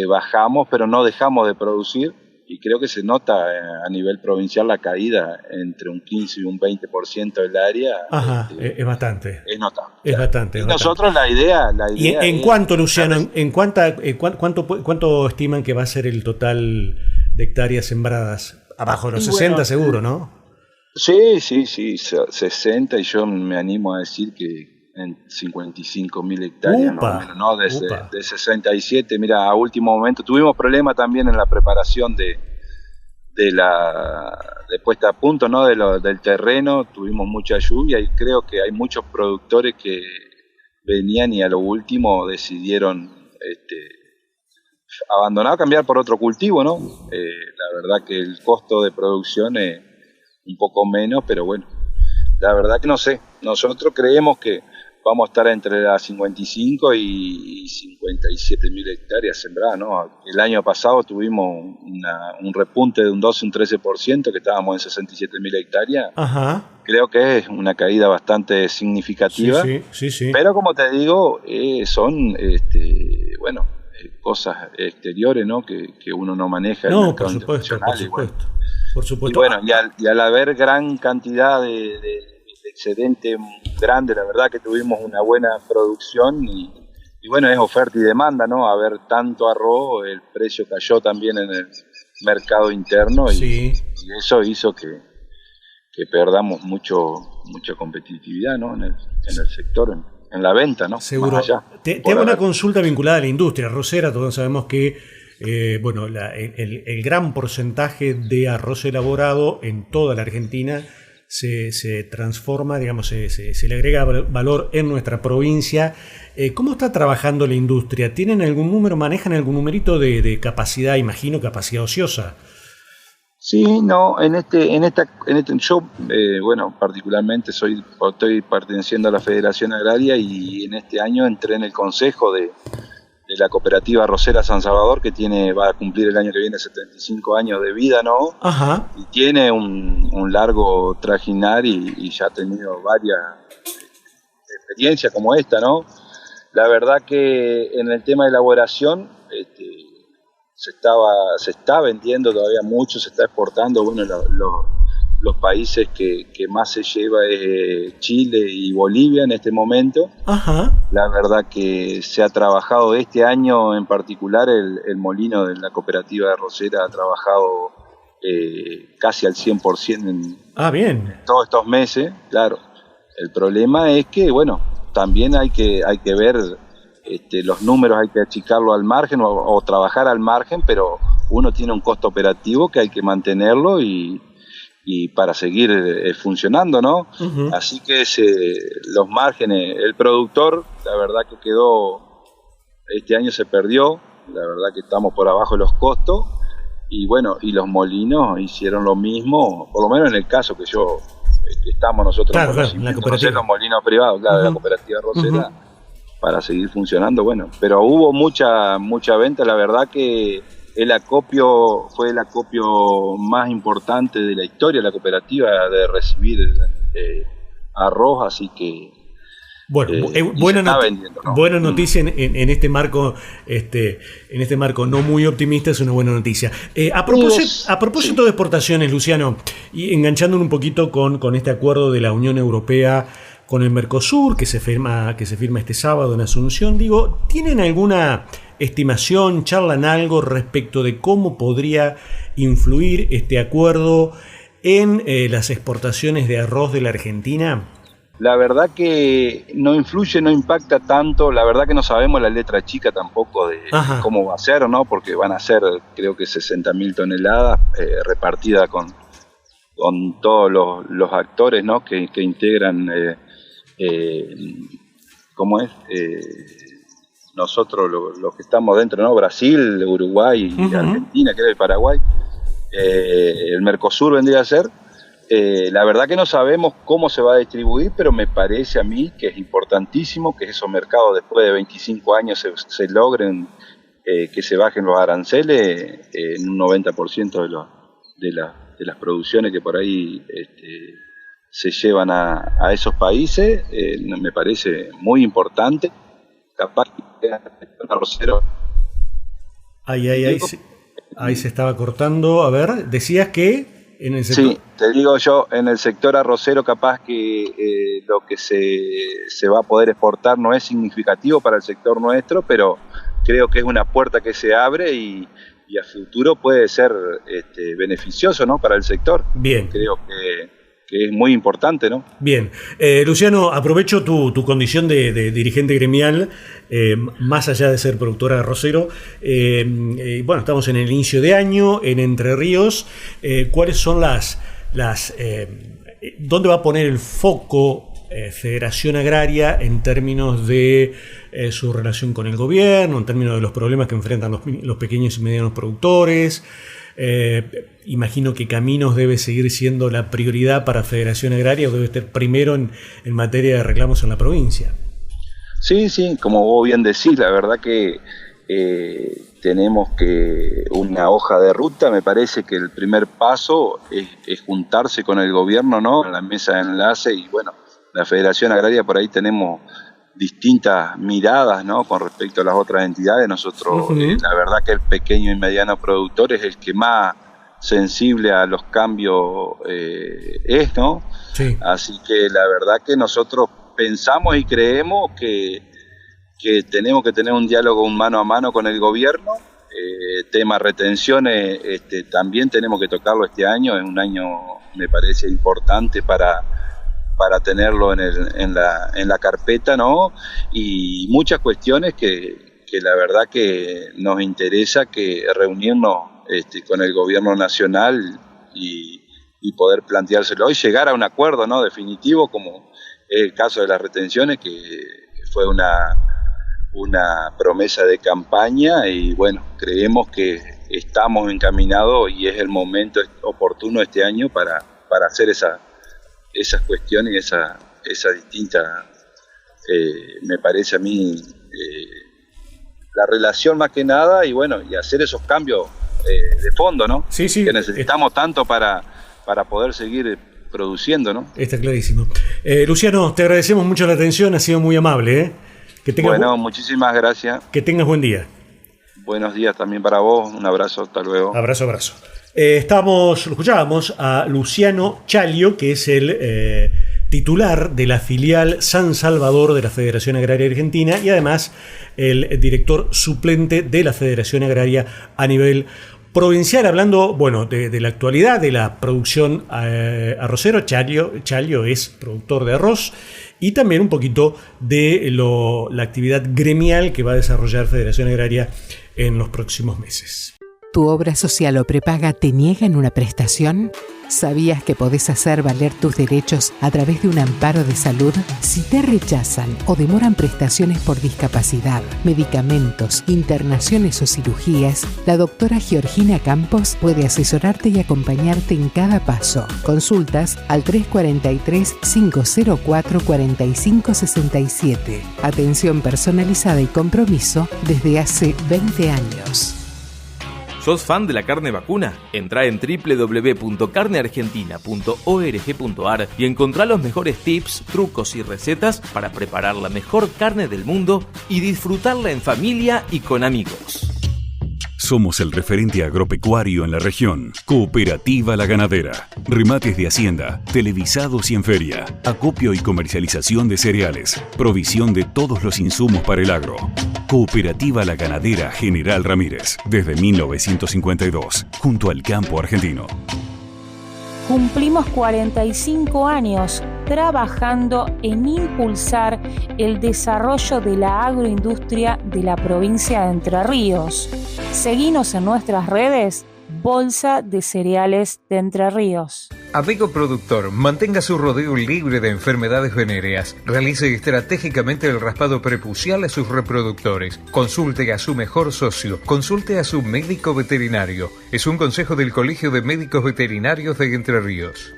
bajamos, pero no dejamos de producir y creo que se nota a nivel provincial la caída entre un 15 y un 20% del área. Es bastante. Es notable. Es bastante. Y nosotros la idea ¿Y en cuánto, Luciano, cuánto estiman que va a ser el total de hectáreas sembradas? Abajo de los 60 seguro, ¿no? Sí, 60 y yo me animo a decir que en 55.000 hectáreas, Upa, más o menos, ¿no? De 67, mira, a último momento tuvimos problemas también en la preparación de puesta a punto, ¿no? Del terreno, tuvimos mucha lluvia y creo que hay muchos productores que venían y a lo último decidieron abandonar, cambiar por otro cultivo, ¿no? La verdad que el costo de producción es un poco menos, pero bueno, la verdad que no sé. Nosotros creemos que vamos a estar entre las 55 y 57.000 hectáreas sembradas, ¿no? El año pasado tuvimos un repunte de un 12, un 13%, que estábamos en 67.000 hectáreas. Ajá. Creo que es una caída bastante significativa. Sí. Pero como te digo, son, cosas exteriores, ¿no? Que uno no maneja. No, por supuesto. Y bueno, y al haber gran cantidad de excedente grande, la verdad que tuvimos una buena producción y bueno, es oferta y demanda, ¿no? A ver tanto arroz, el precio cayó también en el mercado interno y eso hizo que perdamos mucha competitividad, ¿no? En el sector, en la venta, ¿no? Seguro. Más allá. Te hago una consulta vinculada a la industria arrocera. Todos sabemos que el gran porcentaje de arroz elaborado en toda la Argentina se transforma, digamos, se le agrega valor en nuestra provincia. ¿Cómo está trabajando la industria? ¿Tienen algún número, manejan algún numerito de capacidad, imagino, capacidad ociosa? Sí, no, yo, particularmente estoy perteneciendo a la Federación Agraria y en este año entré en el consejo de la cooperativa arrocera San Salvador, que va a cumplir el año que viene 75 años de vida, ¿no? Ajá. Y tiene un largo trajinar y ya ha tenido varias experiencias como esta, ¿no? La verdad que en el tema de elaboración se está vendiendo todavía mucho, se está exportando. Bueno, los países que más se lleva es Chile y Bolivia en este momento. Ajá. La verdad que se ha trabajado este año en particular, el molino de la cooperativa arrocera ha trabajado casi al 100% en todos estos meses, claro. El problema es que, bueno, también hay que ver los números, hay que achicarlo al margen o trabajar al margen, pero uno tiene un costo operativo que hay que mantenerlo y para seguir funcionando, ¿no? Uh-huh. Así que los márgenes, el productor, la verdad que este año se perdió, la verdad que estamos por abajo de los costos, y bueno, y los molinos hicieron lo mismo, por lo menos en el caso que estamos nosotros, claro, en la cooperativa, los molinos privados, claro, de la cooperativa arrocera, para seguir funcionando, bueno, pero hubo mucha venta, la verdad que el acopio fue el acopio más importante de la historia de la cooperativa de recibir arroz, así que buena noticia en este marco, no muy optimista, es una buena noticia. A propósito de exportaciones, Luciano, y enganchándonos un poquito con este acuerdo de la Unión Europea con el Mercosur que se firma este sábado en Asunción, digo, ¿tienen alguna estimación, charlan algo respecto de cómo podría influir este acuerdo en las exportaciones de arroz de la Argentina? La verdad que no influye, no impacta tanto, la verdad que no sabemos la letra chica tampoco de cómo va a ser, ¿no? Porque van a ser, creo que 60.000 toneladas repartidas con todos los actores, ¿no? que integran, ¿cómo es? Nosotros los que estamos dentro, ¿no? Brasil, Uruguay y Argentina, creo, y Paraguay. El Mercosur vendría a ser. La verdad que no sabemos cómo se va a distribuir, pero me parece a mí que es importantísimo que esos mercados después de 25 años se logren, que se bajen los aranceles en un 90% de las producciones que por ahí se llevan a esos países. Me parece muy importante. Capaz que arrocero. Ahí se estaba cortando. A ver, decías que en el sector... Sí, te digo yo, en el sector arrocero capaz que lo que se va a poder exportar no es significativo para el sector nuestro, pero creo que es una puerta que se abre y a futuro puede ser beneficioso, ¿no? Para el sector. Bien. Creo que es muy importante, ¿no? Bien. Luciano, aprovecho tu condición de dirigente gremial, más allá de ser productora de arrocero. Bueno, estamos en el inicio de año, en Entre Ríos. ¿Cuáles son dónde va a poner el foco Federación Agraria en términos de su relación con el gobierno, en términos de los problemas que enfrentan los pequeños y medianos productores? Imagino que Caminos debe seguir siendo la prioridad para Federación Agraria, o debe estar primero en materia de reclamos en la provincia. Sí, como vos bien decís, la verdad que tenemos una hoja de ruta. Me parece que el primer paso es juntarse con el gobierno, ¿no? En la mesa de enlace, y bueno, la Federación Agraria por ahí tenemos distintas miradas, ¿no? Con respecto a las otras entidades. Nosotros, la verdad que el pequeño y mediano productor es el que más sensible a los cambios es, ¿no? Sí. Así que la verdad que nosotros pensamos y creemos que tenemos que tener un diálogo mano a mano con el gobierno. Tema retenciones, también tenemos que tocarlo este año. Es un año, me parece, importante para tenerlo en la carpeta, ¿no? Y muchas cuestiones que la verdad que nos interesa que reunirnos con el gobierno nacional y poder planteárselo y llegar a un acuerdo, ¿no? Definitivo, como es el caso de las retenciones, que fue una promesa de campaña, y bueno, creemos que estamos encaminados y es el momento oportuno este año para hacer esas cuestiones y esa distinta, me parece a mí, la relación más que nada, y bueno, y hacer esos cambios de fondo, ¿no? Sí. Que necesitamos tanto para poder seguir produciendo, ¿no? Está clarísimo. Luciano, te agradecemos mucho la atención, ha sido muy amable, ¿eh? Muchísimas gracias. Que tengas buen día. Buenos días también para vos, un abrazo, hasta luego. Abrazo. Escuchábamos a Luciano Chalio, que es el titular de la filial San Salvador de la Federación Agraria Argentina y además el director suplente de la Federación Agraria a nivel provincial, hablando, bueno, de la actualidad de la producción arrocero. Chalio es productor de arroz, y también un poquito de la actividad gremial que va a desarrollar Federación Agraria en los próximos meses. ¿Tu obra social o prepaga te niegan una prestación? ¿Sabías que podés hacer valer tus derechos a través de un amparo de salud? Si te rechazan o demoran prestaciones por discapacidad, medicamentos, internaciones o cirugías, la doctora Georgina Campos puede asesorarte y acompañarte en cada paso. Consultas al 343-504-4567. Atención personalizada y compromiso desde hace 20 años. ¿Sos fan de la carne vacuna? Entrá en www.carneargentina.org.ar y encontrá los mejores tips, trucos y recetas para preparar la mejor carne del mundo y disfrutarla en familia y con amigos. Somos el referente agropecuario en la región. Cooperativa La Ganadera. Remates de hacienda, televisados y en feria. Acopio y comercialización de cereales. Provisión de todos los insumos para el agro. Cooperativa La Ganadera General Ramírez. Desde 1952. Junto al campo argentino. Cumplimos 45 años trabajando en impulsar el desarrollo de la agroindustria de la provincia de Entre Ríos. Seguinos en nuestras redes, Bolsa de Cereales de Entre Ríos. Amigo productor, mantenga su rodeo libre de enfermedades venéreas. Realice estratégicamente el raspado prepucial a sus reproductores. Consulte a su mejor socio. Consulte a su médico veterinario. Es un consejo del Colegio de Médicos Veterinarios de Entre Ríos.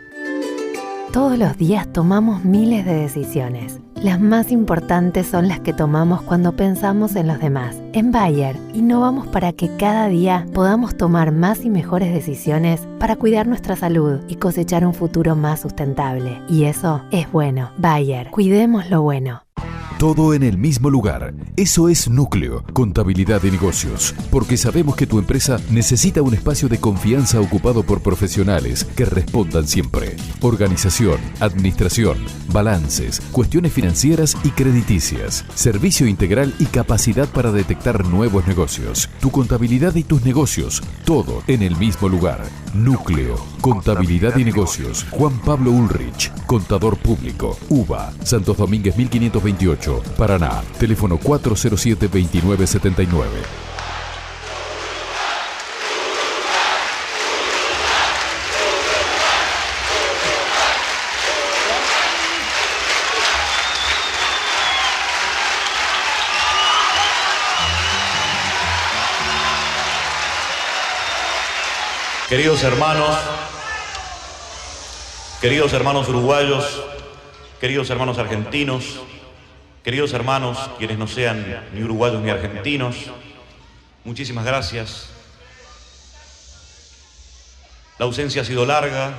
Todos los días tomamos miles de decisiones. Las más importantes son las que tomamos cuando pensamos en los demás. En Bayer, innovamos para que cada día podamos tomar más y mejores decisiones para cuidar nuestra salud y cosechar un futuro más sustentable. Y eso es bueno. Bayer, cuidemos lo bueno. Todo en el mismo lugar. Eso es Núcleo, Contabilidad de Negocios. Porque sabemos que tu empresa necesita un espacio de confianza ocupado por profesionales que respondan siempre. Organización, administración, balances, cuestiones financieras y crediticias. Servicio integral y capacidad para detectar nuevos negocios. Tu contabilidad y tus negocios. Todo en el mismo lugar. Núcleo, Contabilidad y Negocios. Juan Pablo Ulrich, Contador Público. UBA, Santos Domínguez 1528. Paraná, teléfono 407-2979. Queridos hermanos uruguayos, queridos hermanos argentinos, queridos hermanos quienes no sean ni uruguayos ni argentinos, muchísimas gracias. La ausencia ha sido larga,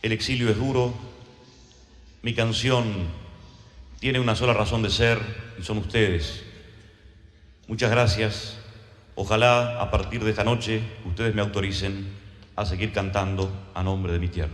el exilio es duro, mi canción tiene una sola razón de ser y son ustedes. Muchas gracias. Ojalá a partir de esta noche ustedes me autoricen a seguir cantando a nombre de mi tierra.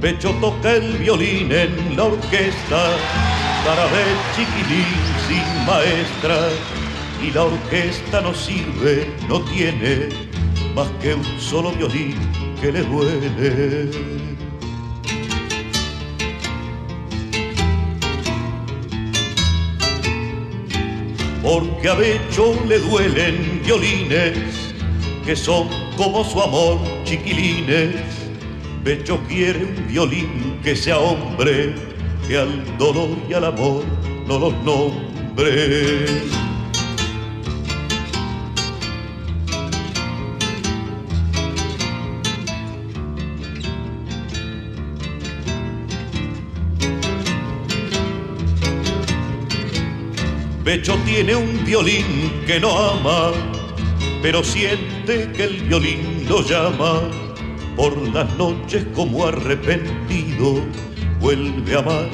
Pecho toca el violín en la orquesta, Tarabé chiquilín sin maestra, y la orquesta no sirve, no tiene más que un solo violín que le duele. Porque a Becho le duelen violines que son como su amor chiquilines. Becho quiere un violín que sea hombre, que al dolor y al amor no los nombre. Becho tiene un violín que no ama, pero siente que el violín lo llama. Por las noches como arrepentido vuelve a amar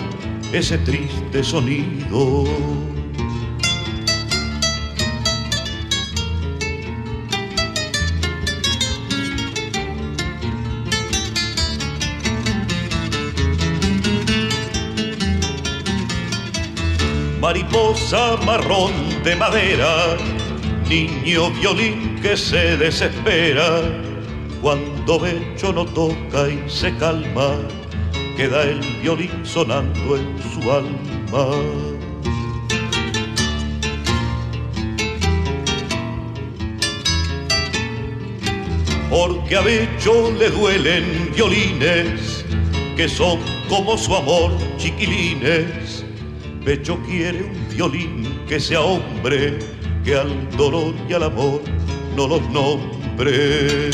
ese triste sonido. Mariposa marrón de madera, niño violín que se desespera. Cuando Becho no toca y se calma, queda el violín sonando en su alma. Porque a Becho le duelen violines que son como su amor chiquilines. Becho quiere un violín que sea hombre, que al dolor y al amor no los nombre.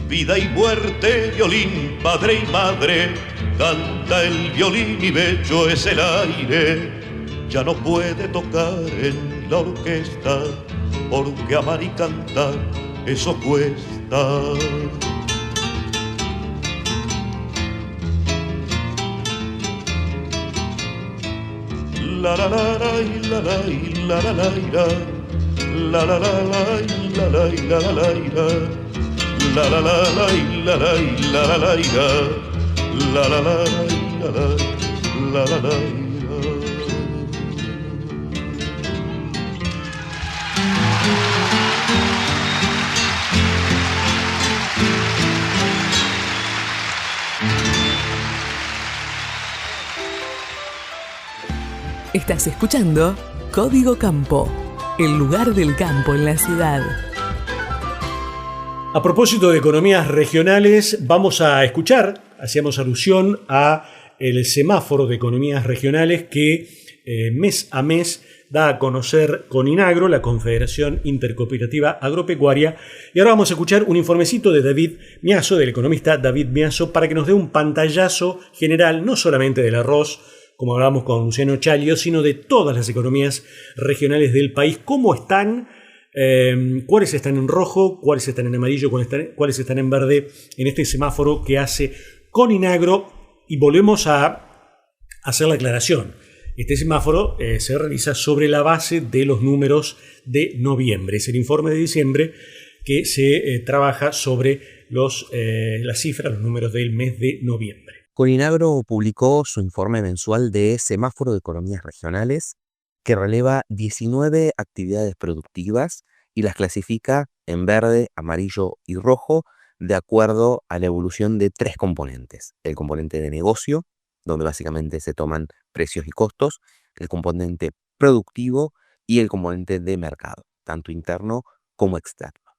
Vida y muerte, violín, padre y madre, canta el violín y Becho es el aire. Ya no puede tocar en la orquesta, porque amar y cantar, eso cuesta. La la la la la la la la la la la la la la la la la la. La la la la la la la la la la la la la la la. Estás escuchando Código Campo, el lugar del campo en la ciudad. A propósito de economías regionales, vamos a escuchar, hacíamos alusión a el semáforo de economías regionales que mes a mes da a conocer Coninagro, la Confederación Intercooperativa Agropecuaria. Y ahora vamos a escuchar un informecito de David Miazo, del economista David Miazo, para que nos dé un pantallazo general, no solamente del arroz, como hablábamos con Luciano Chalio, sino de todas las economías regionales del país, cómo están, cuáles están en rojo, cuáles están en amarillo, cuáles están en verde, en este semáforo que hace Coninagro. Y volvemos a hacer la aclaración. Este semáforo se realiza sobre la base de los números de noviembre. Es el informe de diciembre que se trabaja sobre las cifras, los números del mes de noviembre. Coninagro publicó su informe mensual de semáforo de economías regionales, que releva 19 actividades productivas y las clasifica en verde, amarillo y rojo de acuerdo a la evolución de 3 componentes. El componente de negocio, donde básicamente se toman precios y costos, el componente productivo y el componente de mercado, tanto interno como externo.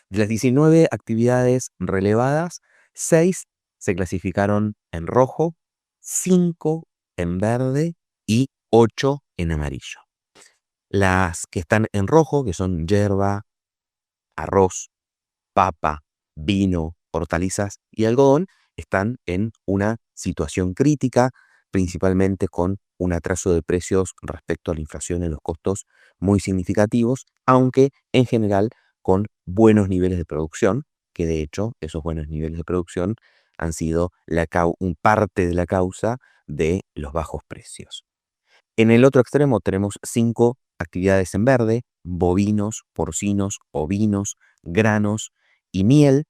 De las 19 actividades relevadas, 6 se clasificaron en rojo, 5 en verde y 8 en amarillo. Las que están en rojo, que son yerba, arroz, papa, vino, hortalizas y algodón, están en una situación crítica, principalmente con un atraso de precios respecto a la inflación en los costos muy significativos, aunque en general con buenos niveles de producción, que de hecho esos buenos niveles de producción han sido parte de la causa de los bajos precios. En el otro extremo tenemos 5 actividades en verde: bovinos, porcinos, ovinos, granos y miel.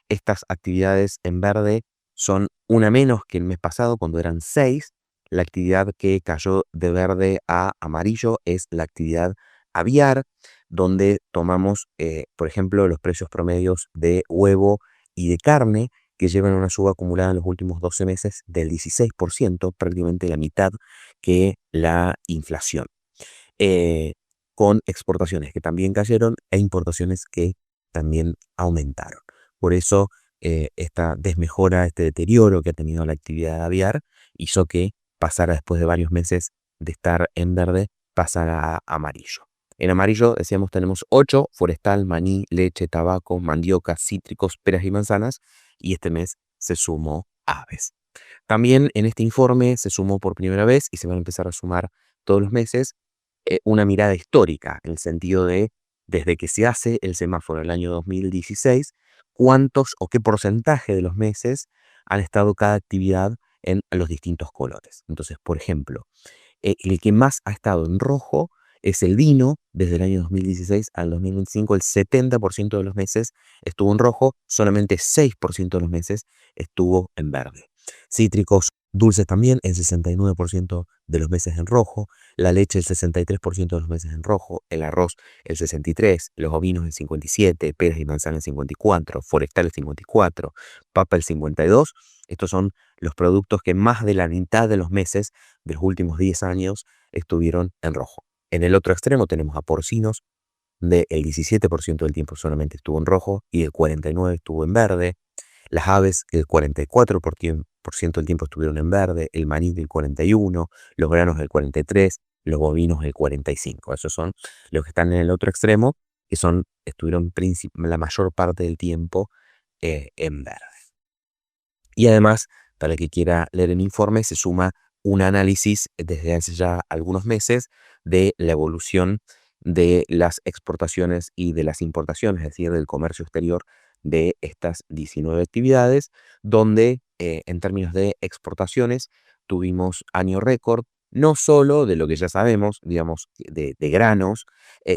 Estas actividades en verde son una menos que el mes pasado, cuando eran 6. La actividad que cayó de verde a amarillo es la actividad aviar, donde tomamos, por ejemplo, los precios promedios de huevo y de carne, que llevan una suba acumulada en los últimos 12 meses del 16%, prácticamente la mitad que la inflación. Con exportaciones que también cayeron e importaciones que también aumentaron. Por eso esta desmejora, este deterioro que ha tenido la actividad aviar, hizo que pasara, después de varios meses de estar en verde, pasara a amarillo. En amarillo, decíamos, tenemos 8: forestal, maní, leche, tabaco, mandioca, cítricos, peras y manzanas, y este mes se sumó aves. También en este informe se sumó por primera vez, y se van a empezar a sumar todos los meses, una mirada histórica, en el sentido de, desde que se hace el semáforo en el año 2016, cuántos o qué porcentaje de los meses han estado cada actividad en los distintos colores. Entonces, por ejemplo, el que más ha estado en rojo es el vino. Desde el año 2016 al 2025, el 70% de los meses estuvo en rojo, solamente 6% de los meses estuvo en verde. Cítricos dulces también, el 69% de los meses en rojo, la leche el 63% de los meses en rojo, el arroz el 63%, los ovinos el 57%, peras y manzanas el 54%, forestal el 54%, papa el 52%. Estos son los productos que más de la mitad de los meses de los últimos 10 años estuvieron en rojo. En el otro extremo tenemos a porcinos, el 17% del tiempo solamente estuvo en rojo y el 49% estuvo en verde. Las aves, el 44% del tiempo estuvieron en verde, el maní del 41%, los granos del 43%, los bovinos del 45%. Esos son los que están en el otro extremo, que estuvieron la mayor parte del tiempo en verde. Y además, para el que quiera leer el informe, se suma un análisis desde hace ya algunos meses de la evolución de las exportaciones y de las importaciones, es decir, del comercio exterior de estas 19 actividades, donde en términos de exportaciones tuvimos año récord, no solo de lo que ya sabemos, digamos, de granos,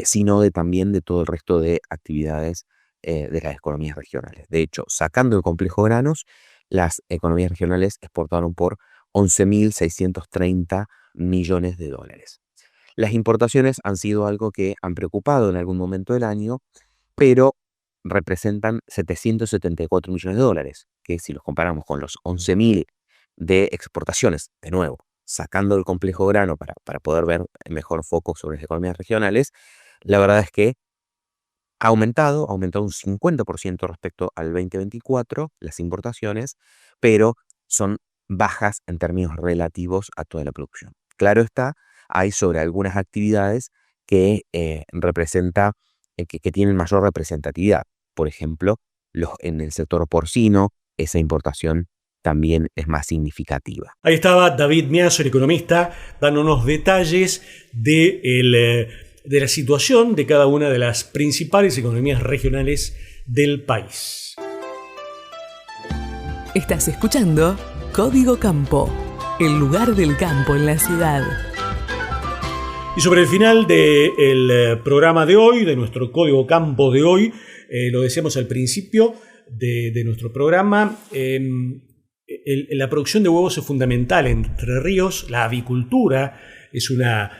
sino también de todo el resto de actividades de las economías regionales. De hecho, sacando el complejo granos, las economías regionales exportaron por 11.630 millones de dólares. Las importaciones han sido algo que han preocupado en algún momento del año, pero representan 774 millones de dólares, que si los comparamos con los 11.000 de exportaciones, de nuevo, sacando el complejo grano para poder ver mejor foco sobre las economías regionales, la verdad es que ha aumentado un 50% respecto al 2024 las importaciones, pero son bajas en términos relativos a toda la producción. Claro está, hay sobre algunas actividades que tienen mayor representatividad. Por ejemplo, en el sector porcino, esa importación también es más significativa. Ahí estaba David Miazo, el economista, dándonos detalles de la situación de cada una de las principales economías regionales del país. Estás escuchando Código Campo, el lugar del campo en la ciudad. Y sobre el final del programa de hoy, de nuestro Código Campo de hoy, lo decíamos al principio de nuestro programa, la producción de huevos es fundamental en Entre Ríos. La avicultura es una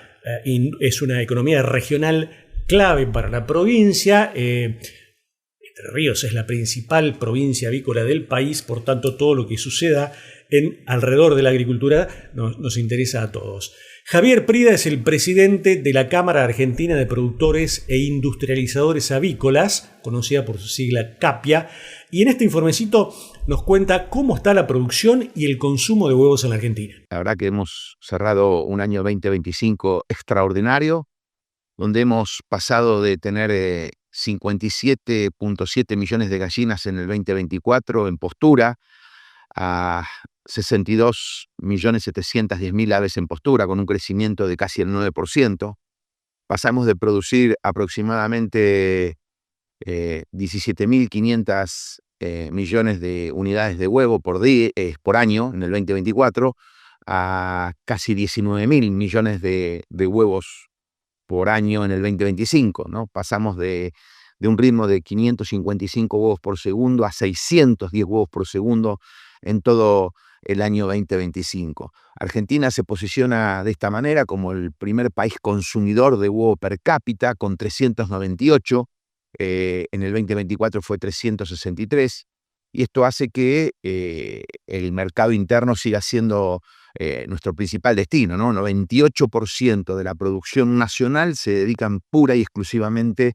economía regional clave para la provincia. Entre Ríos es la principal provincia avícola del país, por tanto todo lo que suceda alrededor de la agricultura nos interesa a todos. Javier Prida es el presidente de la Cámara Argentina de Productores e Industrializadores Avícolas, conocida por su sigla CAPIA, y en este informecito nos cuenta cómo está la producción y el consumo de huevos en la Argentina. La verdad que hemos cerrado un año 2025 extraordinario, donde hemos pasado de tener 57.7 millones de gallinas en el 2024 en postura a 62.710.000 aves en postura, con un crecimiento de casi el 9%. Pasamos de producir aproximadamente 17.500 millones de unidades de huevo por año en el 2024 a casi 19.000 millones de huevos por año en el 2025, ¿no? Pasamos de un ritmo de 555 huevos por segundo a 610 huevos por segundo en todo el año 2025. Argentina se posiciona de esta manera como el primer país consumidor de huevo per cápita, con 398, en el 2024 fue 363, y esto hace que el mercado interno siga siendo nuestro principal destino, ¿no? 98% de la producción nacional se dedican pura y exclusivamente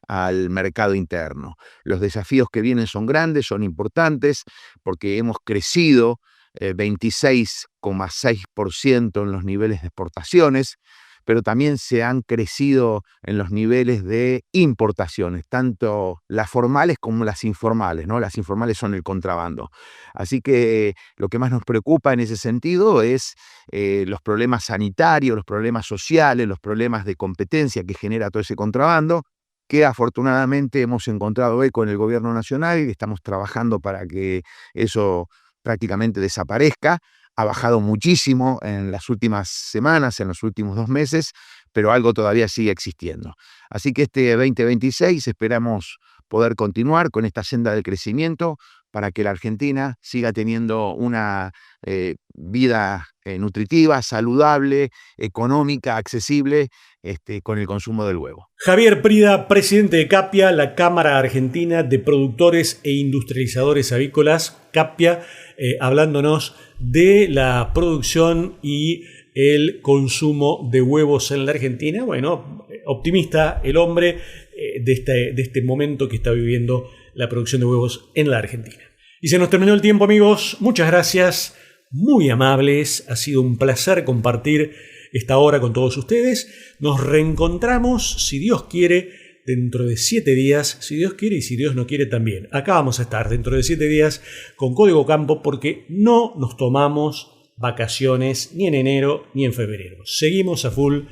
al mercado interno. Los desafíos que vienen son grandes, son importantes, porque hemos crecido 26,6% en los niveles de exportaciones, pero también se han crecido en los niveles de importaciones, tanto las formales como las informales, ¿no? Las informales son el contrabando. Así que lo que más nos preocupa en ese sentido es los problemas sanitarios, los problemas sociales, los problemas de competencia que genera todo ese contrabando, que afortunadamente hemos encontrado eco en el gobierno nacional y estamos trabajando para que eso prácticamente desaparezca. Ha bajado muchísimo en las últimas semanas, en los últimos 2 meses, pero algo todavía sigue existiendo. Así que este 2026 esperamos poder continuar con esta senda del crecimiento para que la Argentina siga teniendo una vida nutritiva, saludable, económica, accesible, con el consumo del huevo. Javier Prida, presidente de CAPIA, la Cámara Argentina de Productores e Industrializadores Avícolas, CAPIA, hablándonos de la producción y el consumo de huevos en la Argentina. Bueno, optimista el hombre de este momento que está viviendo la producción de huevos en la Argentina. Y se nos terminó el tiempo, amigos. Muchas gracias, muy amables. Ha sido un placer compartir esta hora con todos ustedes. Nos reencontramos, si Dios quiere, dentro de 7 días, si Dios quiere y si Dios no quiere también. Acá vamos a estar dentro de 7 días con Código Campo, porque no nos tomamos vacaciones ni en enero ni en febrero. Seguimos a full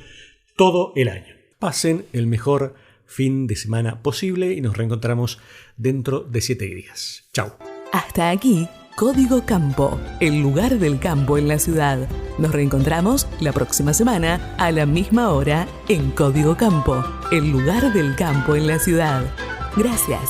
todo el año. Pasen el mejor fin de semana posible y nos reencontramos dentro de 7 días. Chao. Hasta aquí, Código Campo, el lugar del campo en la ciudad. Nos reencontramos la próxima semana a la misma hora en Código Campo, el lugar del campo en la ciudad. Gracias.